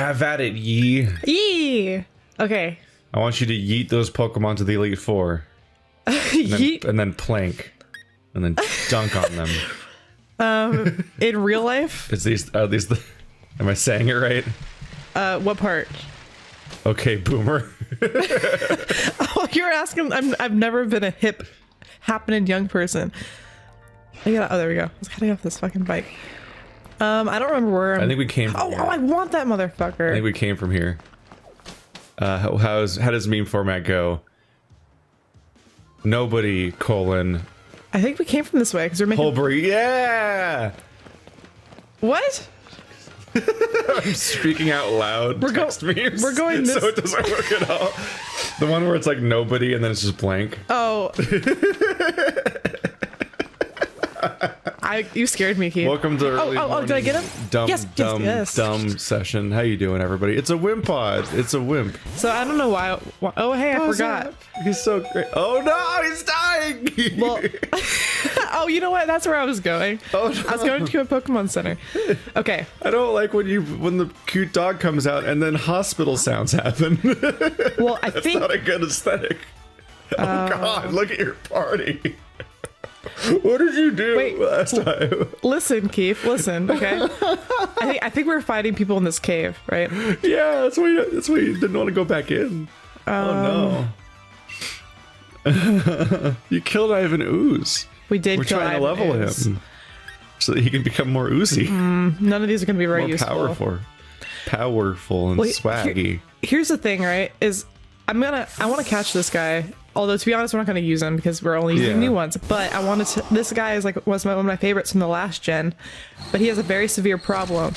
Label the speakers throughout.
Speaker 1: Have at it, Yee.
Speaker 2: Yee! Okay.
Speaker 1: I want you to yeet those Pokemon to the Elite Four.
Speaker 2: Yeet?
Speaker 1: And then plank. And then dunk on them.
Speaker 2: In real life?
Speaker 1: Are these the... Am I saying it right?
Speaker 2: What part?
Speaker 1: Okay, boomer.
Speaker 2: Oh, you're asking... I've never been a hip, happening young person. Oh, there we go. I was cutting off this fucking bike. I don't remember where
Speaker 1: I think we came from here.
Speaker 2: I want that motherfucker.
Speaker 1: I think we came from here. How does meme format go? Nobody, colon.
Speaker 2: I think we came from this way, because we're making...
Speaker 1: Holbury, yeah!
Speaker 2: What?
Speaker 1: I'm speaking out loud.
Speaker 2: We're going this...
Speaker 1: So it doesn't work at all. The one where it's like nobody and then it's just blank.
Speaker 2: Oh. You scared me, Keith.
Speaker 1: Welcome to early
Speaker 2: morning. Did I get him?
Speaker 1: Dumb session. How you doing, everybody? It's a wimp pod. It's a wimp.
Speaker 2: So I don't know why. Oh, hey, I forgot.
Speaker 1: He's so great. Oh no, he's dying.
Speaker 2: Well, oh, you know what? That's where I was going.
Speaker 1: Oh, no.
Speaker 2: I was going to a Pokemon Center. Okay.
Speaker 1: I don't like when the cute dog comes out and then hospital sounds happen.
Speaker 2: Well,
Speaker 1: That's not a good aesthetic. Oh God, look at your party. What did you do last time?
Speaker 2: Listen, Keith, listen, okay? I think we're fighting people in this cave, right?
Speaker 1: Yeah, that's why you didn't want to go back in. Oh no. You killed Ivan Ooze.
Speaker 2: We did.
Speaker 1: We're trying to level him so that he can become more oozy.
Speaker 2: None of these are going to be very useful.
Speaker 1: Powerful and swaggy.
Speaker 2: Here's the thing, right? Is I want to catch this guy. Although, to be honest, we're not going to use him because we're only using new ones. But this guy is like was one of my favorites from the last gen. But he has a very severe problem.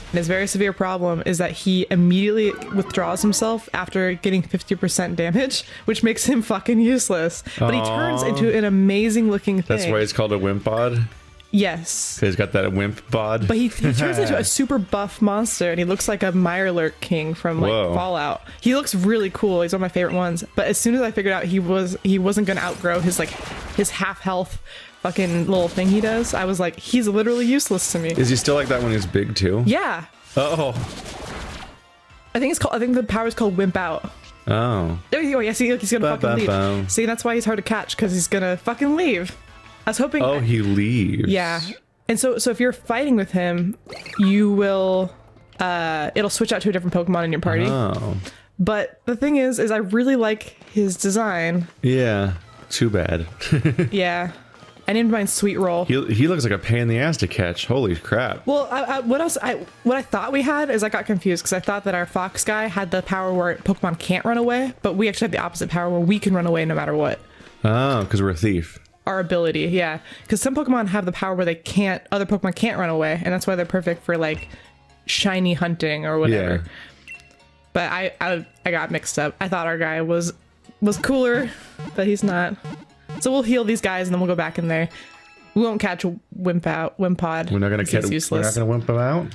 Speaker 2: And his very severe problem is that he immediately withdraws himself after getting 50% damage, which makes him fucking useless. But he turns into an amazing looking thing.
Speaker 1: That's why it's called a wimp bod?
Speaker 2: Yes.
Speaker 1: Because he's got that wimp bod.
Speaker 2: But he turns into a super buff monster, and he looks like a Mirelurk King from like Fallout. He looks really cool. He's one of my favorite ones. But as soon as I figured out he wasn't gonna outgrow his half health fucking little thing he does, I was like, he's literally useless to me.
Speaker 1: Is he still like that when he's big too?
Speaker 2: Yeah.
Speaker 1: Oh.
Speaker 2: I think the power is called Wimp Out.
Speaker 1: Oh.
Speaker 2: There you go. Yeah, see, he's gonna fucking leave. See, that's why he's hard to catch, because he's gonna fucking leave. I was hoping.
Speaker 1: Oh, he leaves.
Speaker 2: Yeah, and so if you're fighting with him, you will, it'll switch out to a different Pokemon in your party.
Speaker 1: Oh.
Speaker 2: But the thing is I really like his design.
Speaker 1: Yeah. Too bad.
Speaker 2: Yeah, I named mine Sweet Roll.
Speaker 1: He looks like a pain in the ass to catch. Holy crap.
Speaker 2: Well, what I thought we had is I got confused because I thought that our Fox guy had the power where Pokemon can't run away, but we actually have the opposite power where we can run away no matter what.
Speaker 1: Oh, because we're a thief.
Speaker 2: Our ability, yeah, because some Pokemon have the power where other Pokemon can't run away, and that's why they're perfect for like shiny hunting or whatever. Yeah. But I got mixed up. I thought our guy was cooler, but he's not. So we'll heal these guys and then we'll go back in there. We won't catch Wimpod.
Speaker 1: We're not gonna catch. We're not gonna wimp him out.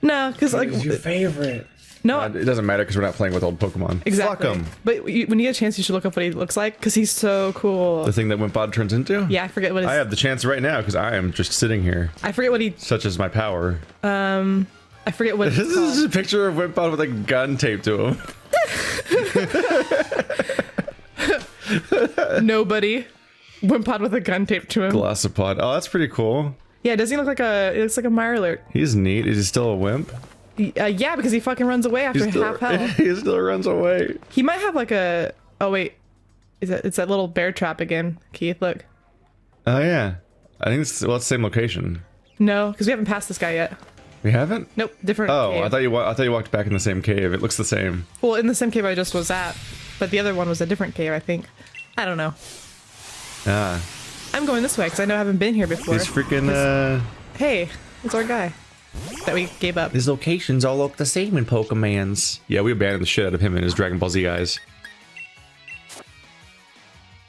Speaker 2: No, because like
Speaker 1: he's your favorite.
Speaker 2: No,
Speaker 1: it doesn't matter because we're not playing with old Pokemon.
Speaker 2: Exactly.
Speaker 1: Fuck him.
Speaker 2: But when you get a chance, you should look up what he looks like because he's so cool.
Speaker 1: The thing that Wimpod turns into?
Speaker 2: Yeah, I forget what.
Speaker 1: I have the chance right now because I am just sitting here.
Speaker 2: I forget what he.
Speaker 1: Such is my power.
Speaker 2: I forget what.
Speaker 1: This is a picture of Wimpod with a gun taped to
Speaker 2: him. Nobody. Wimpod with a gun taped to him.
Speaker 1: Glossopod. Oh, that's pretty cool.
Speaker 2: Yeah, doesn't he look like it looks like a Mirelurk.
Speaker 1: He's neat. Is he still a wimp?
Speaker 2: Yeah, because he fucking runs away after half health.
Speaker 1: He still runs away.
Speaker 2: He might have like a... Oh, wait. It's that little bear trap again, Keith. Look.
Speaker 1: Oh, yeah. I think it's the same location.
Speaker 2: No, because we haven't passed this guy yet.
Speaker 1: We haven't?
Speaker 2: Nope, different cave.
Speaker 1: I thought you walked back in the same cave. It looks the same. Well,
Speaker 2: in the same cave I just was at, but the other one was a different cave, I think. I don't know.
Speaker 1: Ah.
Speaker 2: I'm going this way because I know I haven't been here before.
Speaker 1: He's freaking,
Speaker 2: Hey, it's our guy that we gave up.
Speaker 1: His locations all look the same in Pokemans. Yeah, we abandoned the shit out of him and his Dragon Ball Z eyes.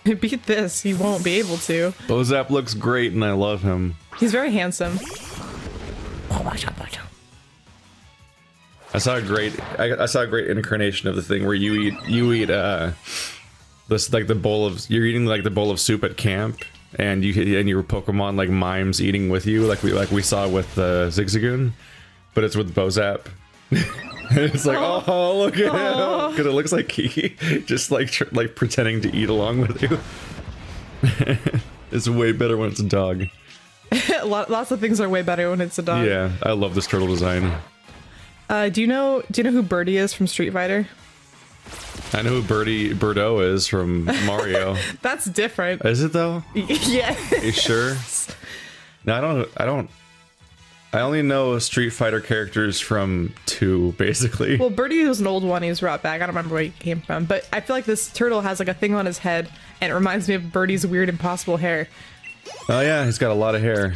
Speaker 2: Beat this, he won't be able to.
Speaker 1: Bozap looks great and I love him.
Speaker 2: He's very handsome.
Speaker 1: I saw a great incarnation of the thing where you eat this like the bowl of you're eating the bowl of soup at camp and your Pokemon like mimes eating with you like we saw with Zigzagoon, but it's with Bozap. It's like, oh, look at him. Because it looks like Kiki just like pretending to eat along with you. It's way better when it's a dog.
Speaker 2: Lots of things are way better when it's a dog.
Speaker 1: Yeah, I love this turtle design.
Speaker 2: Do you know who Birdie is from Street Fighter?
Speaker 1: I know who Birdo is from Mario.
Speaker 2: That's different.
Speaker 1: Is it though?
Speaker 2: Yeah.
Speaker 1: You sure? No, I only know Street Fighter characters from 2, basically.
Speaker 2: Well, Birdie was an old one. He was brought back. I don't remember where he came from, but I feel like this turtle has like a thing on his head, and it reminds me of Birdie's weird, impossible hair.
Speaker 1: Oh yeah, he's got a lot of hair.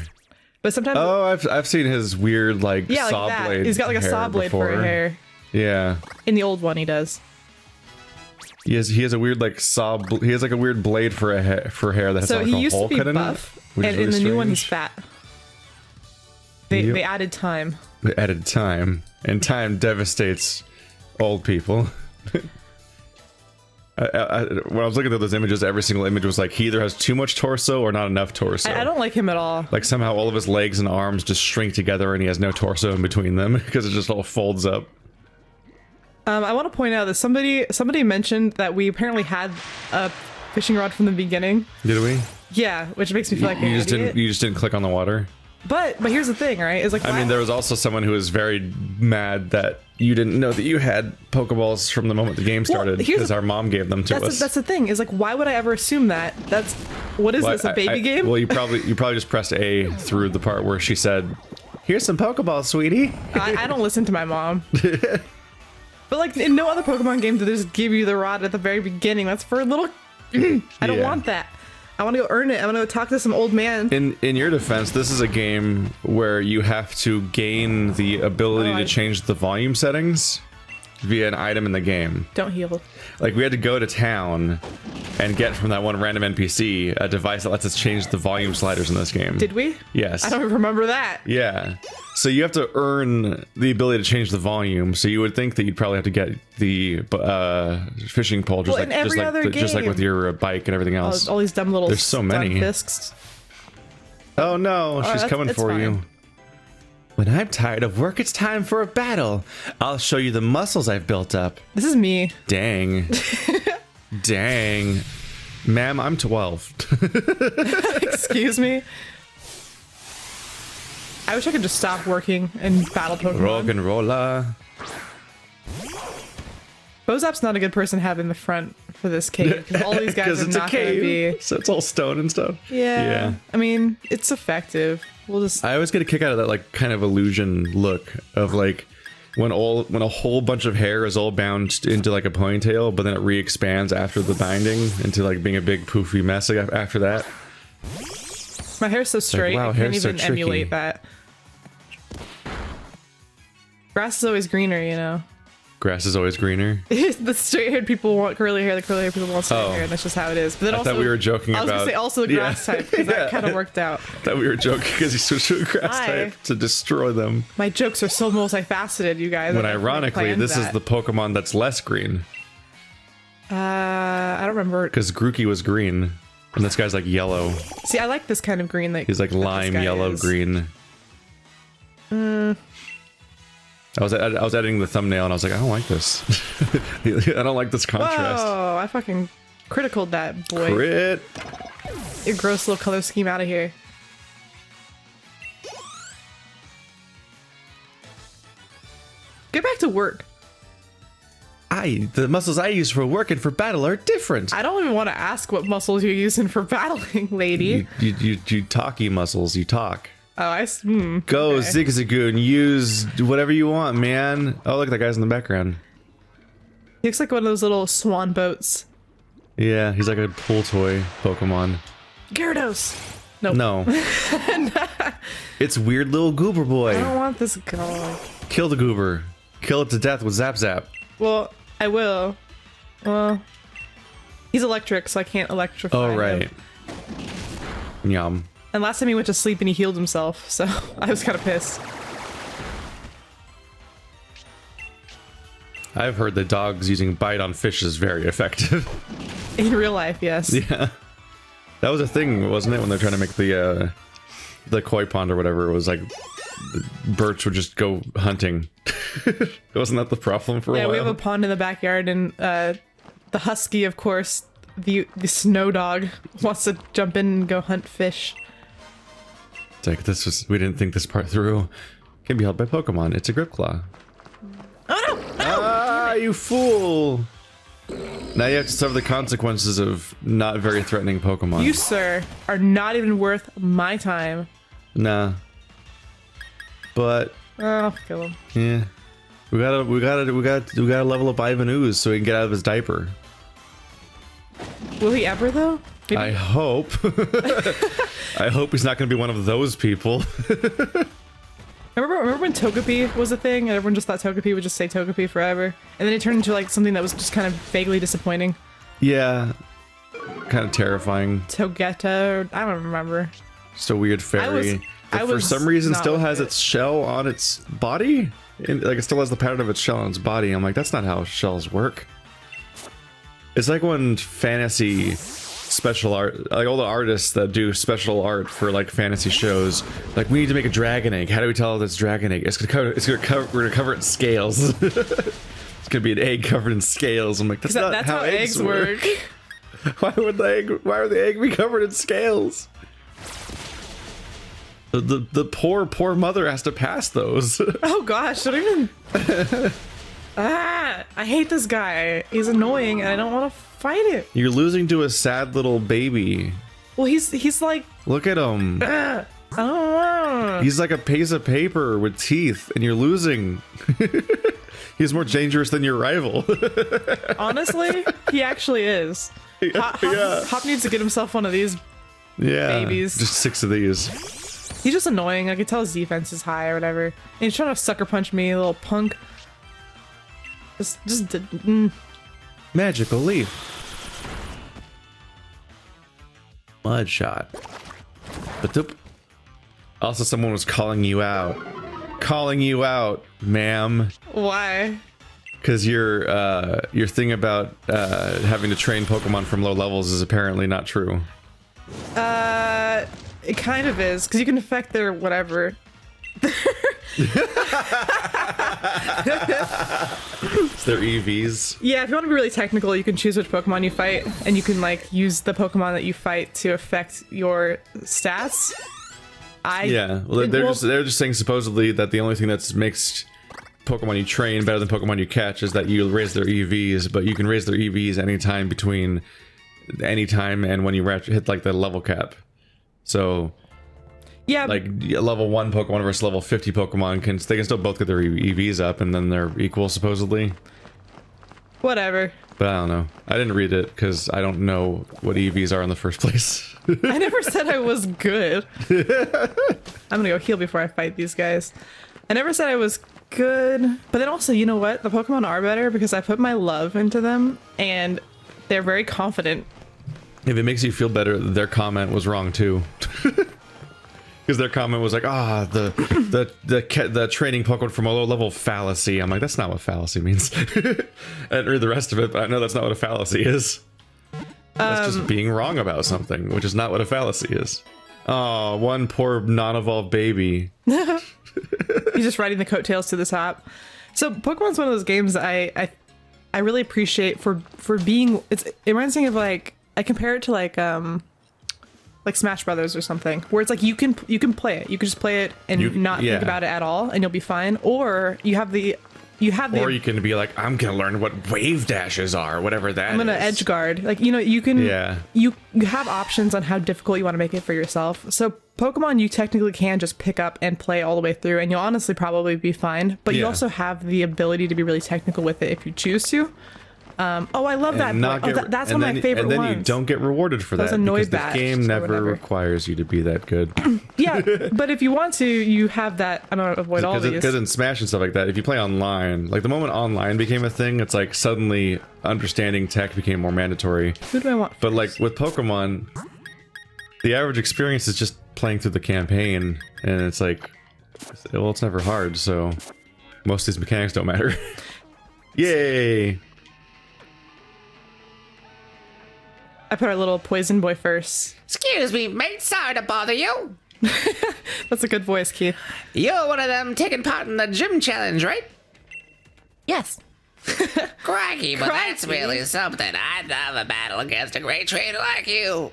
Speaker 2: But sometimes.
Speaker 1: Oh, I've seen his weird like saw
Speaker 2: like
Speaker 1: blade.
Speaker 2: He's got like a saw blade for a hair.
Speaker 1: Yeah.
Speaker 2: In the old one, he does.
Speaker 1: He has a weird like he has like a weird blade for hair that has like a hole cut in
Speaker 2: buff,
Speaker 1: it.
Speaker 2: And in the new one he's fat. They added time.
Speaker 1: They added time, and time devastates old people. When I was looking at those images, every single image was like he either has too much torso or not enough torso.
Speaker 2: I don't like him at all.
Speaker 1: Like somehow all of his legs and arms just shrink together, and he has no torso in between them because it just all folds up.
Speaker 2: I want to point out that somebody mentioned that we apparently had a fishing rod from the beginning.
Speaker 1: Did we?
Speaker 2: Yeah, which makes me feel like
Speaker 1: you just didn't click on the water.
Speaker 2: But here's the thing, right? Is like
Speaker 1: I mean, there was also someone who was very mad that you didn't know that you had Pokeballs from the moment the game started because our mom gave them to us.
Speaker 2: That's the thing. Is like, why would I ever assume that? What is this? A baby game?
Speaker 1: Well, you probably just pressed A through the part where she said, "Here's some Pokeballs, sweetie."
Speaker 2: I don't listen to my mom. But like in no other Pokemon game do they just give you the rod at the very beginning. That's for a little. I don't want that. I want to go earn it. I want to go talk to some old man.
Speaker 1: In your defense, this is a game where you have to gain the ability to change the volume settings via an item in the game.
Speaker 2: Don't heal.
Speaker 1: Like, we had to go to town and get from that one random NPC a device that lets us change the volume sliders in this game.
Speaker 2: Did we?
Speaker 1: Yes.
Speaker 2: I don't remember that.
Speaker 1: Yeah. So you have to earn the ability to change the volume. So you would think that you'd probably have to get the fishing pole, just like with your bike and everything else.
Speaker 2: All these dumb little.
Speaker 1: There's so many.
Speaker 2: Fisks.
Speaker 1: Oh no, she's coming for
Speaker 2: fine.
Speaker 1: you. When I'm tired of work, it's time for a battle. I'll show you the muscles I've built up.
Speaker 2: This is me.
Speaker 1: Dang. Dang. Ma'am, I'm 12.
Speaker 2: Excuse me? I wish I could just stop working and battle Pokemon.
Speaker 1: Rock and roller.
Speaker 2: Bozap's not a good person to have in the front for this cave, because all these guys are not going to be...
Speaker 1: So it's all stone and stuff.
Speaker 2: Yeah. I mean, it's effective. We'll just...
Speaker 1: I always get a kick out of that, like, kind of illusion look of, like, when a whole bunch of hair is all bound into, like, a ponytail, but then it re-expands after the binding into, like, being a big poofy mess after that.
Speaker 2: My hair's so straight,
Speaker 1: like, wow,
Speaker 2: I can't
Speaker 1: hair's so
Speaker 2: even emulate that. Grass is always greener, you know?
Speaker 1: Grass is always greener.
Speaker 2: The straight-haired people want curly hair, the curly-haired people want straight hair, and that's just how it is. But then
Speaker 1: I thought we were joking about...
Speaker 2: I was going to say also the grass type, because that kind of worked out.
Speaker 1: I thought we were joking because he switched to a grass type to destroy them.
Speaker 2: My jokes are so multifaceted, you guys.
Speaker 1: When ironically, this is the Pokemon that's less green.
Speaker 2: I don't remember.
Speaker 1: Because Grookey was green, and this guy's like yellow.
Speaker 2: See, I like this kind of green.
Speaker 1: He's like lime yellow green. I was editing the thumbnail and I was like, I don't like this. I don't like this contrast.
Speaker 2: Oh, I fucking criticaled that boy.
Speaker 1: Crit.
Speaker 2: Your gross little color scheme out of here. Get back to work.
Speaker 1: The muscles I use for work and for battle are different.
Speaker 2: I don't even want to ask what muscles you're using for battling, lady.
Speaker 1: You talky muscles. You talk.
Speaker 2: Oh,
Speaker 1: Go,
Speaker 2: okay.
Speaker 1: Zigzagoon, use whatever you want, man. Oh, look, that guy's in the background.
Speaker 2: He looks like one of those little swan boats.
Speaker 1: Yeah, he's like a pool toy Pokemon.
Speaker 2: Gyarados! Nope.
Speaker 1: No. It's weird little goober boy.
Speaker 2: I don't want this guy.
Speaker 1: Kill the goober. Kill it to death with Zap Zap.
Speaker 2: Well, I will. Well, he's electric, so I can't electrify
Speaker 1: Oh, right.
Speaker 2: him.
Speaker 1: Yum.
Speaker 2: And last time he went to sleep and he healed himself, so I was kind of pissed.
Speaker 1: I've heard that dogs using bite on fish is very effective.
Speaker 2: In real life, yes.
Speaker 1: Yeah. That was a thing, wasn't it, when they're trying to make the koi pond or whatever? It was like Birch would just go hunting Wasn't that the problem for a while?
Speaker 2: Yeah, we have a pond in the backyard, and the husky, of course, the snow dog, wants to jump in and go hunt fish.
Speaker 1: It's like, we didn't think this part through. Can be held by Pokemon. It's a Grip Claw.
Speaker 2: Oh no!
Speaker 1: Ah, you fool! Now you have to suffer the consequences of not very threatening Pokemon.
Speaker 2: You, sir, are not even worth my time.
Speaker 1: Nah. But
Speaker 2: Oh, kill him.
Speaker 1: yeah, we gotta level up Ivan Ooze so he can get out of his diaper.
Speaker 2: Will he ever though? Maybe.
Speaker 1: I hope. I hope he's not gonna be one of those people.
Speaker 2: Remember when Togepi was a thing, and everyone just thought Togepi would just say Togepi forever, and then it turned into like something that was just kind of vaguely disappointing.
Speaker 1: Yeah, kind of terrifying.
Speaker 2: Togeta, or I don't remember.
Speaker 1: Just a weird fairy. That for some reason still has its shell on its body. Like it still has the pattern of its shell on its body. I'm like, that's not how shells work. It's like when fantasy special art, like all the artists that do special art for like fantasy shows, like we need to make a dragon egg. How do we tell it's dragon egg? We're gonna cover it in scales. It's gonna be an egg covered in scales. I'm like, that's not how eggs work. Why would the egg be covered in scales? The poor mother has to pass those.
Speaker 2: Oh gosh, don't even. I hate this guy. He's annoying, and I don't want to fight it.
Speaker 1: You're losing to a sad little baby.
Speaker 2: Well, he's like.
Speaker 1: Look at him.
Speaker 2: I don't know.
Speaker 1: He's like a piece of paper with teeth, and you're losing. He's more dangerous than your rival.
Speaker 2: Honestly, he actually is. Hop needs to get himself one of these babies.
Speaker 1: Just 6 of these.
Speaker 2: He's just annoying. I can tell his defense is high or whatever. And he's trying to sucker punch me, little punk.
Speaker 1: Magical leaf. Mud shot. But also someone was calling you out. Calling you out, ma'am.
Speaker 2: Why?
Speaker 1: Because your thing about having to train Pokemon from low levels is apparently not true.
Speaker 2: It kind of is, because you can affect their whatever.
Speaker 1: It's their EVs.
Speaker 2: Yeah, if you want to be really technical, you can choose which Pokemon you fight, and you can like use the Pokemon that you fight to affect your stats.
Speaker 1: They're just saying supposedly that the only thing that makes Pokemon you train better than Pokemon you catch is that you raise their EVs, but you can raise their EVs anytime between anytime and when you hit like the level cap. So yeah, like level 1 Pokemon versus level 50 Pokemon can still both get their EVs up, and then they're equal supposedly.
Speaker 2: Whatever.
Speaker 1: But I don't know. I didn't read it because I don't know what EVs are in the first place.
Speaker 2: I never said I was good. I'm gonna go heal before I fight these guys. I never said I was good, but then also, you know what? The Pokemon are better because I put my love into them, and they're very confident.
Speaker 1: If it makes you feel better, their comment was wrong too. Because their comment was like, the training Pokemon from a low level fallacy. I'm like, that's not what fallacy means. I didn't read the rest of it, but I know that's not what a fallacy is. That's just being wrong about something, which is not what a fallacy is. Oh, one poor non-evolved baby.
Speaker 2: He's just riding the coattails to the top. So Pokemon's one of those games that I really appreciate for being. It reminds me of like, I compare it to like Smash Brothers or something, where it's like you can play it. You can just play it and not think about it at all, and you'll be fine. Or you have the. Or
Speaker 1: you can be like, I'm gonna learn what wave dashes are, whatever that is.
Speaker 2: I'm gonna edge guard. Like, you know, you can. Yeah. You have options on how difficult you want to make it for yourself. So Pokemon, you technically can just pick up and play all the way through, and you'll honestly probably be fine. But you also have the ability to be really technical with it if you choose to. I love that. That's one of my favorite ones.
Speaker 1: And then you don't get rewarded for that because the game never requires you to be that good.
Speaker 2: Yeah, but if you want to, you have that. I'm gonna avoid all these.
Speaker 1: Because in Smash and stuff like that, if you play online, like the moment online became a thing, it's like suddenly understanding tech became more mandatory.
Speaker 2: Who do I want?
Speaker 1: But like with Pokemon, the average experience is just playing through the campaign, and it's like, well, it's never hard, so most of these mechanics don't matter. Yay!
Speaker 2: I put our little poison boy first.
Speaker 3: Excuse me, mate. Sorry to bother you.
Speaker 2: That's a good voice, Keith.
Speaker 3: You're one of them taking part in the gym challenge, right?
Speaker 2: Yes.
Speaker 3: Crikey, but that's
Speaker 2: Crikey.
Speaker 3: really something. I'd love a battle against a great trainer like you.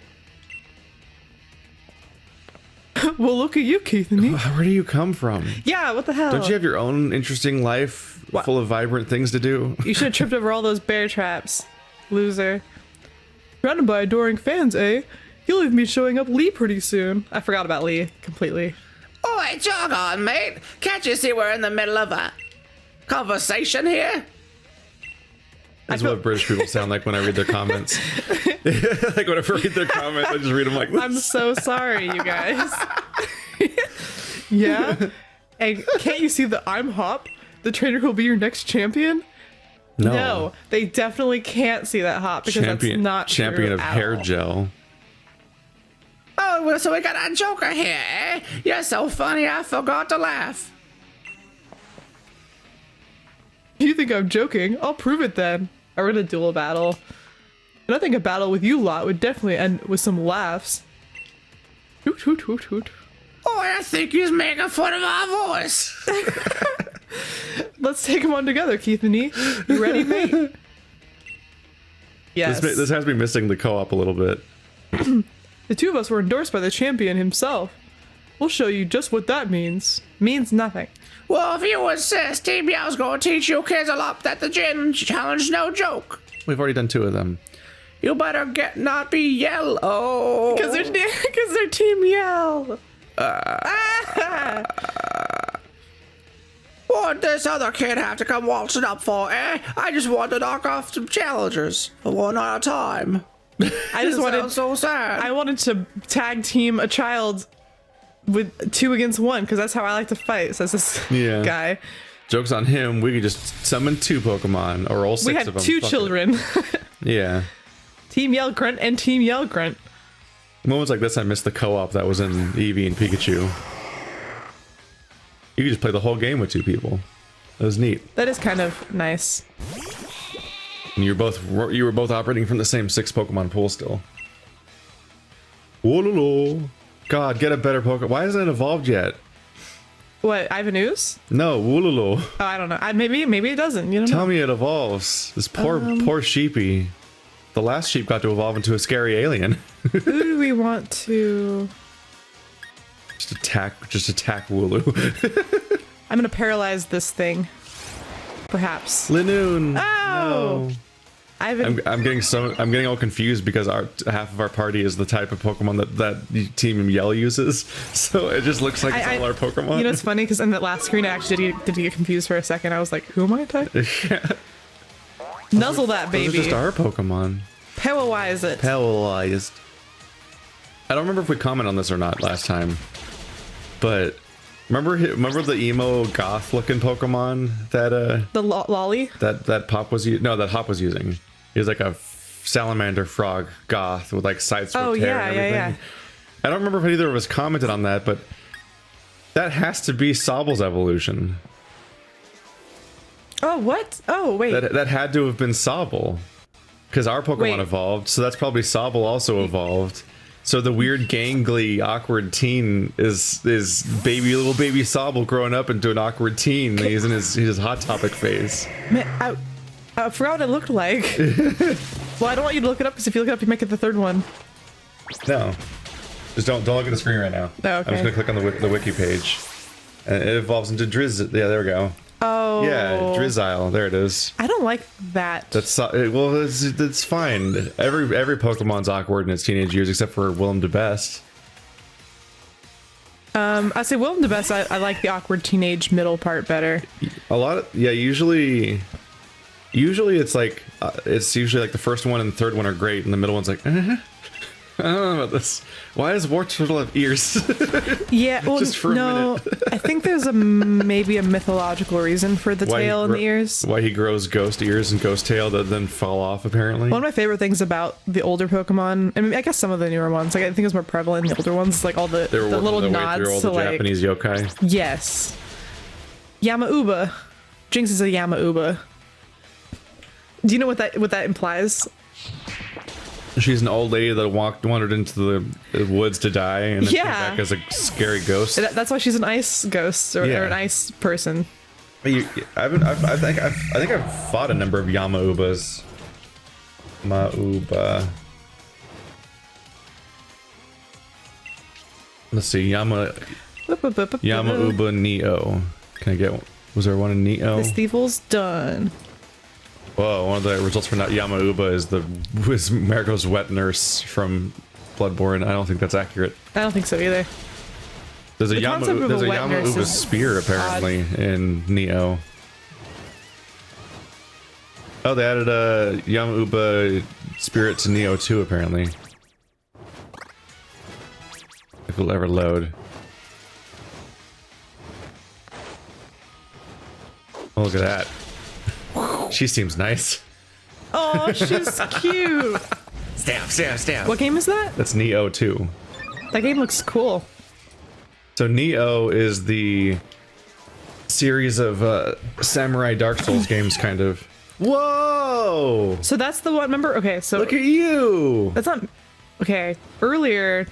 Speaker 2: Well, look at you, Keithany.
Speaker 1: Where do you come from?
Speaker 2: Yeah, what the hell?
Speaker 1: Don't you have your own interesting life full of vibrant things to do?
Speaker 2: You should have tripped over all those bear traps, loser. Surrounded by adoring fans, eh? You'll even be showing up Lee pretty soon. I forgot about Lee completely.
Speaker 3: Oi, jog on, mate. Can't you see we're in the middle of a conversation here?
Speaker 1: That's what British people sound like when I read their comments. Like whenever I read their comments, I just read them like this.
Speaker 2: I'm so sorry, you guys. Yeah? And can't you see that I'm Hop, the trainer who'll be your next champion? No, they definitely can't see that Hop because that's not
Speaker 1: champion
Speaker 2: true
Speaker 1: of
Speaker 2: at
Speaker 1: hair
Speaker 2: all.
Speaker 1: gel.
Speaker 3: Oh, well, so we got a joker here, eh? You're so funny, I forgot to laugh.
Speaker 2: You think I'm joking? I'll prove it then. We're gonna duel a battle. And I think a battle with you lot would definitely end with some laughs. Hoot, hoot, hoot, hoot.
Speaker 3: Oh, I think he's making fun of our voice.
Speaker 2: Let's take them on together, Keithany. You ready, mate? Yes.
Speaker 1: This has me missing the co-op a little bit.
Speaker 2: The two of us were endorsed by the champion himself. We'll show you just what that means. Means nothing.
Speaker 3: Well, if you insist, Team Meow's gonna teach you kids a lot that the gym challenge no joke.
Speaker 1: We've already done 2 of them.
Speaker 3: You better not be yellow.
Speaker 2: Because they're Team Yell.
Speaker 3: What'd this other kid have to come waltzing up for, eh? I just wanted to knock off some challengers, one at a time.
Speaker 2: I just wanted
Speaker 3: so sad.
Speaker 2: I wanted to tag team a child with 2 against 1 because that's how I like to fight, says this guy.
Speaker 1: Joke's on him. We could just summon 2 Pokemon or all 6
Speaker 2: We
Speaker 1: of
Speaker 2: had
Speaker 1: them.
Speaker 2: 2
Speaker 1: Fuck it.
Speaker 2: children.
Speaker 1: Yeah.
Speaker 2: Team Yell Grunt and Team Yell Grunt.
Speaker 1: Moments like this, I miss the co-op that was in Eevee and Pikachu. You could just play the whole game with 2 people. That was neat.
Speaker 2: That is kind of nice.
Speaker 1: And you were both operating from the same 6 Pokemon pool still. Wololo. God, get a better Pokemon. Why hasn't it evolved yet?
Speaker 2: What, Ivan Ooze?
Speaker 1: No, Wololo.
Speaker 2: Oh, I don't know. Maybe it doesn't. You don't know.
Speaker 1: Tell me it evolves. This poor sheepy. The last sheep got to evolve into a scary alien.
Speaker 2: Who do we want to...
Speaker 1: Just attack Wooloo.
Speaker 2: I'm gonna paralyze this thing. Perhaps.
Speaker 1: Linoon.
Speaker 2: Oh!
Speaker 1: No.
Speaker 2: Ivan...
Speaker 1: I'm getting all confused because half of our party is the type of Pokemon that Team Yell uses. So it just looks like it's all our Pokemon.
Speaker 2: You know, it's funny because in that last screen I actually did get confused for a second. I was like, who am I attacking? Nuzzle that baby.
Speaker 1: Those are just our Pokemon.
Speaker 2: Paralyze it.
Speaker 1: Paralyzed. I don't remember if we commented on this or not last time, but remember the emo goth looking Pokemon that
Speaker 2: The lolly?
Speaker 1: that Pop was that Hop was using. He was like a salamander frog goth with like side switch hair and everything.
Speaker 2: Yeah.
Speaker 1: I don't remember if either of us commented on that, but that has to be Sobble's evolution.
Speaker 2: Oh, what? Oh, wait.
Speaker 1: That had to have been Sobble. Because our Pokemon evolved, so that's probably Sobble also evolved. So the weird, gangly, awkward teen is little baby Sobble growing up into an awkward teen. He's in his Hot Topic phase.
Speaker 2: Man, I forgot what it looked like. Well, I don't want you to look it up because if you look it up, you might get the third one.
Speaker 1: No, just don't look at the screen right now.
Speaker 2: Oh, okay.
Speaker 1: I'm just gonna click on the wiki page, and it evolves into Drizz. Yeah, there we go.
Speaker 2: Oh.
Speaker 1: Yeah, Drizzile. There it is.
Speaker 2: I don't like that.
Speaker 1: That's it's fine. Every Pokemon's awkward in its teenage years, except for Willem de Best.
Speaker 2: I say Willem de Best. I like the awkward teenage middle part better.
Speaker 1: Usually it's like the first one and the third one are great, and the middle one's like, I don't know about this. Why does Wartortle have ears?
Speaker 2: Yeah, well,
Speaker 1: Just for a
Speaker 2: no,
Speaker 1: minute.
Speaker 2: I think there's maybe a mythological reason for the tail and the ears.
Speaker 1: Why he grows ghost ears and ghost tail that then fall off, apparently.
Speaker 2: One of my favorite things about the older Pokemon, I mean, I guess some of the newer ones, like I think it's more prevalent in the older ones, like all the
Speaker 1: They were working
Speaker 2: little
Speaker 1: their way
Speaker 2: nods
Speaker 1: through all
Speaker 2: to
Speaker 1: the
Speaker 2: like
Speaker 1: Japanese yokai.
Speaker 2: yes, Yamauba. Jinx is a Yamauba. Do you know what that implies?
Speaker 1: She's an old lady that wandered into the woods to die and then came back as a scary ghost.
Speaker 2: That's why she's an ice ghost or an ice person.
Speaker 1: I think I've fought a number of Yamaubas. Mauba. Let's see, Yamauba Neo. Can I get one? Was there one in Neo?
Speaker 2: This Thievul's done.
Speaker 1: Whoa, one of the results for Yamauba is Mariko's wet nurse from Bloodborne. I don't think that's accurate.
Speaker 2: I don't think so either.
Speaker 1: There's a Yamauba spear apparently in Neo. Oh, they added a Yamauba spirit to Neo 2 apparently. If it'll ever load. Oh, look at that. She seems nice.
Speaker 2: Oh, she's cute.
Speaker 3: Stamp.
Speaker 2: What game is that?
Speaker 1: That's Neo 2.
Speaker 2: That game looks cool.
Speaker 1: So Neo is the series of samurai Dark Souls games, kind of. Whoa!
Speaker 2: So that's the one. Remember? Okay, so
Speaker 1: Look at you!
Speaker 2: that's not. Okay, earlier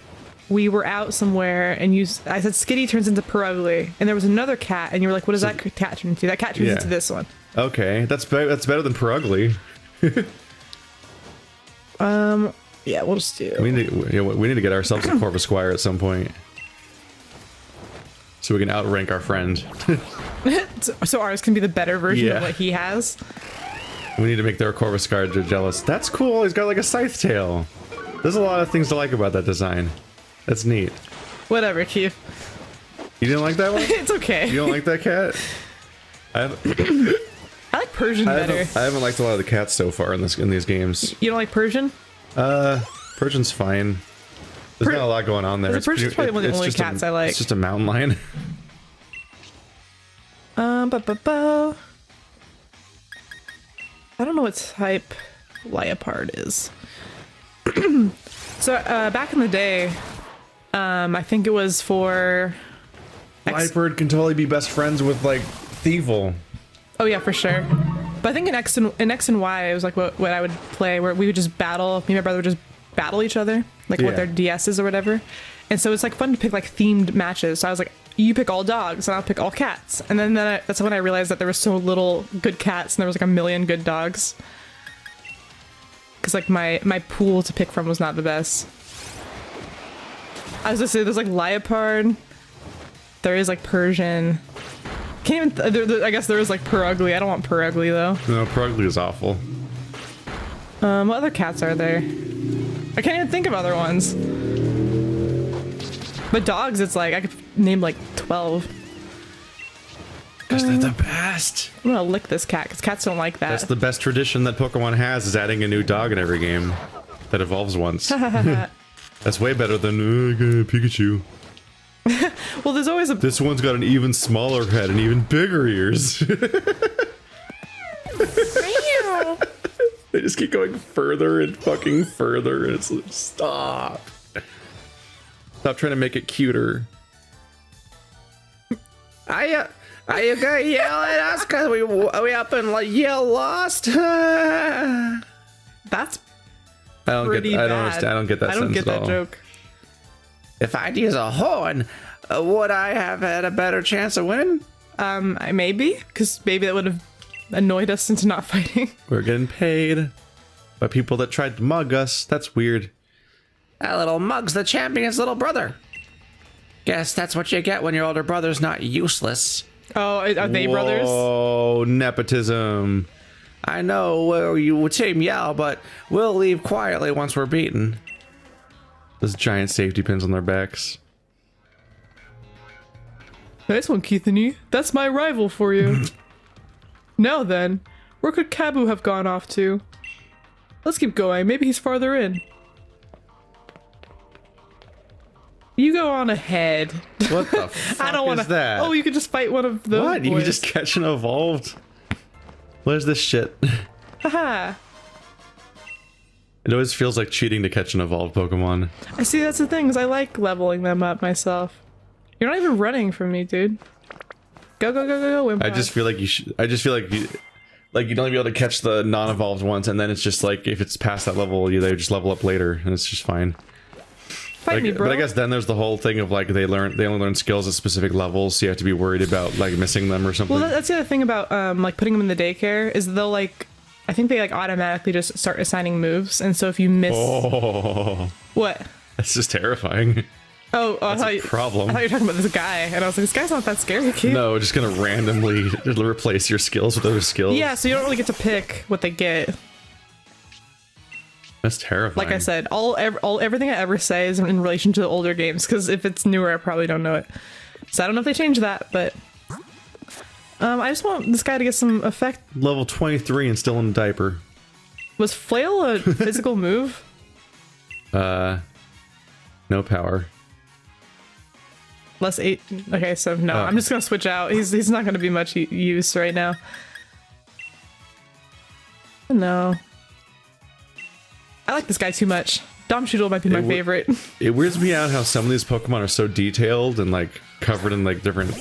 Speaker 2: we were out somewhere and I said Skitty turns into Perugly, and there was another cat, and you were like, "What does that cat turn into?" That cat turns into this one.
Speaker 1: Okay, that's better than Perugly.
Speaker 2: Yeah, we'll just do.
Speaker 1: We need to get ourselves a Corvus Squire at some point, so we can outrank our friend.
Speaker 2: So ours can be the better version
Speaker 1: Yeah.
Speaker 2: of what he has.
Speaker 1: We need to make their Corvus Squire jealous. That's cool. He's got like a scythe tail. There's a lot of things to like about that design. That's neat.
Speaker 2: Whatever, Chief.
Speaker 1: You didn't like that one?
Speaker 2: It's okay.
Speaker 1: You don't like that cat?
Speaker 2: I like Persian better.
Speaker 1: I haven't liked a lot of the cats so far in these games.
Speaker 2: You don't like Persian?
Speaker 1: Persian's fine. There's not a lot going on there.
Speaker 2: Persian's probably one of the only cats I like.
Speaker 1: It's just a mountain lion.
Speaker 2: I don't know what type Leopard is. So back in the day, I think it was for
Speaker 1: Leopard can totally be best friends with like Thievul.
Speaker 2: Oh yeah, for sure. But I think in X and Y, it was like what I would play, where we would just battle. Me and my brother would just battle each other, like with their DSs or whatever. And so it's like fun to pick like themed matches. So I was like, you pick all dogs, and I'll pick all cats. And then that's when I realized that there was so little good cats, and there was like a million good dogs. Because like my pool to pick from was not the best. I was gonna say there's like Leopard. There is like Persian. Can't even. I guess there is like Perugly. I don't want Perugly though.
Speaker 1: No, Perugly is awful.
Speaker 2: What other cats are there? I can't even think of other ones. But dogs, it's like I could name like 12.
Speaker 1: Because they're the best.
Speaker 2: I'm gonna lick this cat because cats don't like that.
Speaker 1: That's the best tradition that Pokemon has, is adding a new dog in every game that evolves once. That's way better than Pikachu.
Speaker 2: Well, there's always a.
Speaker 1: This one's got an even smaller head and even bigger ears. They just keep going further and fucking further, and it's like, stop. Stop trying to make it cuter.
Speaker 3: Are you gonna yell at us because we up and like yell lost?
Speaker 2: That's
Speaker 1: I don't
Speaker 2: pretty
Speaker 1: get. I
Speaker 2: bad.
Speaker 1: don't understand. I don't get that.
Speaker 2: I don't
Speaker 1: sense
Speaker 2: get
Speaker 1: at
Speaker 2: that
Speaker 1: all.
Speaker 2: joke.
Speaker 3: If I'd use a horn, would I have had a better chance of winning?
Speaker 2: Maybe because maybe that would have annoyed us into not fighting.
Speaker 1: We're getting paid by people that tried to mug us. That's weird.
Speaker 3: That little mug's the champion's little brother. Guess that's what you get when your older brother's not useless.
Speaker 2: Oh, are they brothers?
Speaker 1: Oh, nepotism.
Speaker 3: I know where you team yell, but we'll leave quietly once we're beaten.
Speaker 1: Those giant safety pins on their backs.
Speaker 2: Nice one, Keithany. That's my rival for you. Now then, where could Kabu have gone off to? Let's keep going. Maybe he's farther in. You go on ahead.
Speaker 1: What the fuck
Speaker 2: I don't want
Speaker 1: is that?
Speaker 2: Oh, you could just fight one of those.
Speaker 1: What? You can
Speaker 2: boys.
Speaker 1: just catch an evolved? What is this shit?
Speaker 2: Haha.
Speaker 1: It always feels like cheating to catch an evolved Pokemon.
Speaker 2: I see. That's the thing. Is I like leveling them up myself. You're not even running from me, dude. Go, go, go, go, go.
Speaker 1: I just feel like you should. I just feel like you'd only be able to catch the non-evolved ones, and then it's just like if it's past that level, they just level up later, and it's just fine.
Speaker 2: Fight me, bro.
Speaker 1: But I guess then there's the whole thing of like they only learn skills at specific levels, so you have to be worried about like missing them or something.
Speaker 2: Well, that's the other thing about like putting them in the daycare is they'll like, I think they like automatically just start assigning moves, and so if you miss, what?
Speaker 1: That's just terrifying.
Speaker 2: Oh, I
Speaker 1: That's
Speaker 2: thought
Speaker 1: a problem.
Speaker 2: I thought you were talking about this guy, and I was like, this guy's not that scary, kid.
Speaker 1: No, just gonna randomly replace your skills with other skills.
Speaker 2: Yeah, so you don't really get to pick what they get.
Speaker 1: That's terrifying.
Speaker 2: Like I said, everything I ever say is in relation to the older games, because if it's newer, I probably don't know it. So I don't know if they changed that, but I just want this guy to get some effect.
Speaker 1: Level 23 and still in a diaper.
Speaker 2: Was flail a physical move?
Speaker 1: No power.
Speaker 2: Less 8. Okay, so no, I'm just gonna switch out. He's not gonna be much use right now. No. I like this guy too much. Dom Shoodle might be my favorite.
Speaker 1: It weirds me out how some of these Pokemon are so detailed and like covered in like different